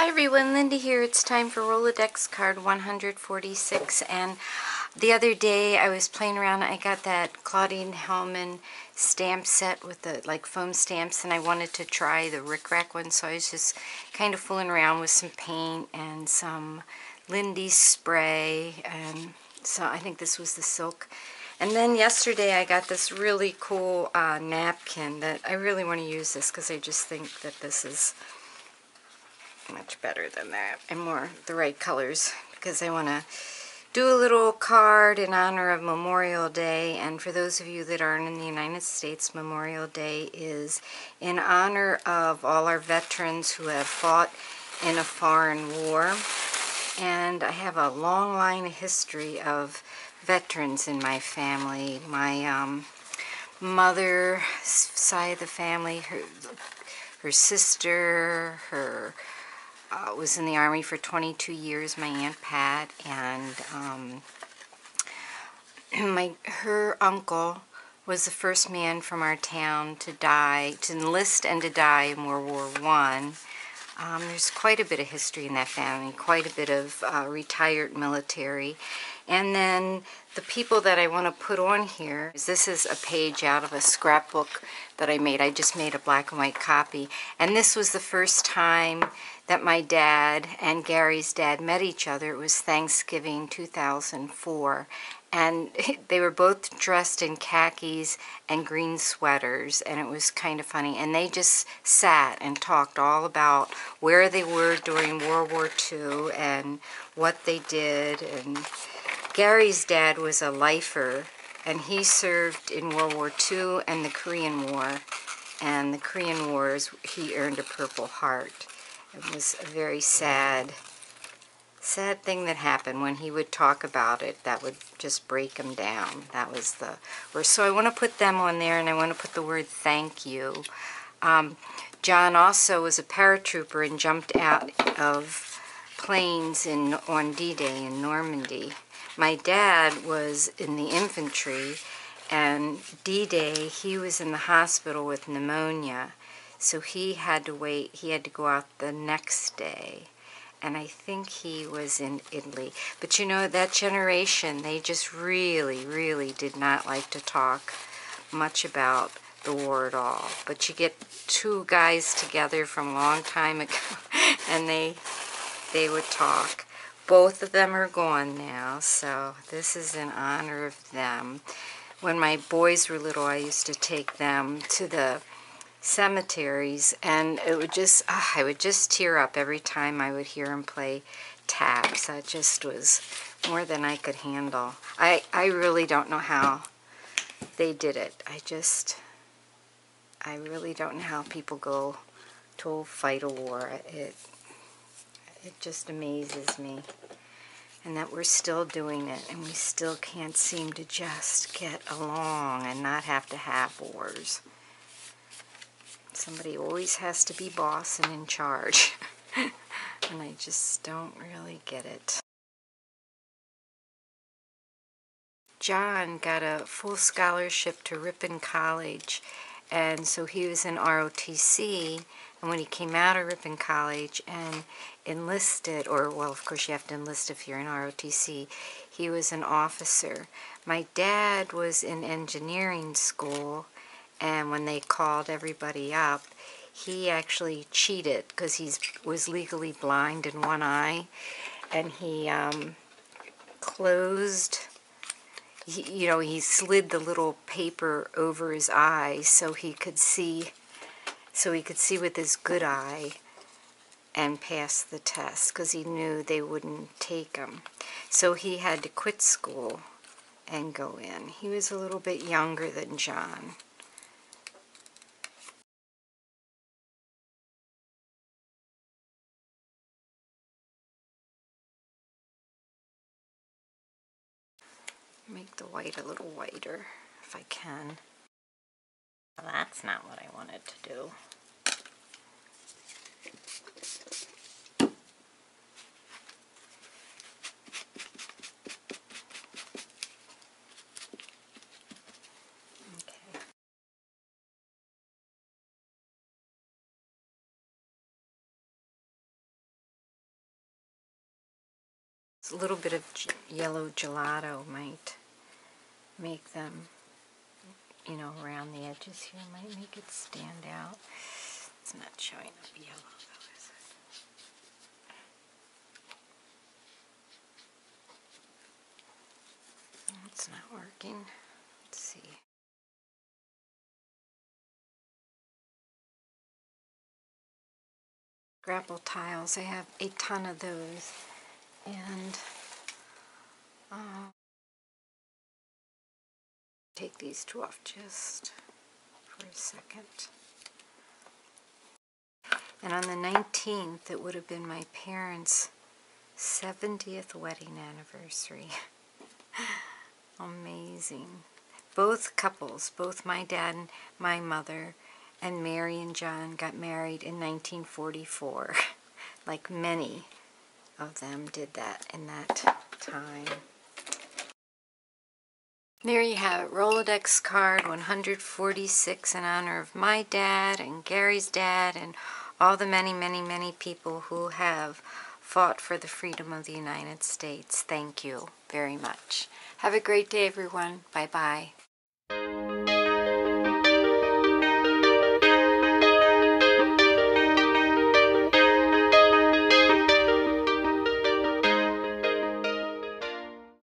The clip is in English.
Hi everyone, Linda here. It's time for Rolodex card 146, and the other day I was playing around. I got that Claudine Hellman stamp set with the foam stamps, and I wanted to try the Rcad one, so I was just kind of fooling around with some paint and some Lindy spray, and so I think this was the silk. And then yesterday I got this really cool napkin that I really want to use this because I just think that this is much better than that and more the right colors, because I want to do a little card in honor of Memorial Day. And for those of you that aren't in the United States, Memorial Day is in honor of all our veterans who have fought in a foreign war. And I have a long line of history of veterans in my family. My mother's side of the family, her sister, was in the Army for 22 years, my Aunt Pat, and her uncle was the first man from our town to enlist and to die in World War I. There's quite a bit of history in that family, quite a bit of retired military. And then the people that I want to put on here, this is a page out of a scrapbook that I made. I just made a black and white copy. And this was the first time that my dad and Gary's dad met each other. It was Thanksgiving 2004. And they were both dressed in khakis and green sweaters, and it was kind of funny. And they just sat and talked all about where they were during World War II and what they did. And Gary's dad was a lifer, and he served in World War II and the Korean War. And the Korean Wars, he earned a Purple Heart. It was a very sad thing that happened. When he would talk about it, that would just break him down. That was the worst. So I want to put them on there, and I want to put the word thank you. John also was a paratrooper and jumped out of planes on D-Day in Normandy. My dad was in the infantry, and D-Day, he was in the hospital with pneumonia, so he had to wait. He had to go out the next day. And I think he was in Italy. But you know, that generation, they just really, really did not like to talk much about the war at all. But you get two guys together from a long time ago, and they would talk. Both of them are gone now, so this is in honor of them. When my boys were little, I used to take them to the cemeteries, and it would just I would just tear up every time I would hear them play taps. That just was more than I could handle. I really don't know how they did it. I really don't know how people go to fight a war. It just amazes me, and that we're still doing it, and we still can't seem to just get along and not have to have wars. Somebody always has to be boss and in charge. And I just don't really get it. John got a full scholarship to Ripon College, and so he was in ROTC, and when he came out of Ripon College and enlisted, well, of course you have to enlist if you're in ROTC, he was an officer. My dad was in engineering school, and when they called everybody up, he actually cheated because he was legally blind in one eye, and he he slid the little paper over his eye so he could see with his good eye and pass the test, because he knew they wouldn't take him. So he had to quit school and go in. He was a little bit younger than John. Make the white a little whiter if I can. Well, that's not what I wanted to do. a little bit of yellow gelato might make them, you know, around the edges here, might make it stand out. It's not showing up yellow though, is it? It's not working. Let's see. Grapple tiles, I have a ton of those, and take these two off just for a second. And on the 19th, it would have been my parents' 70th wedding anniversary. Amazing. Both couples, both my dad and my mother, and Mary and John got married in 1944. Like many of them did that in that time. There you have it, Rolodex card 146 in honor of my dad and Gary's dad and all the many, many, many people who have fought for the freedom of the United States. Thank you very much. Have a great day, everyone. Bye-bye.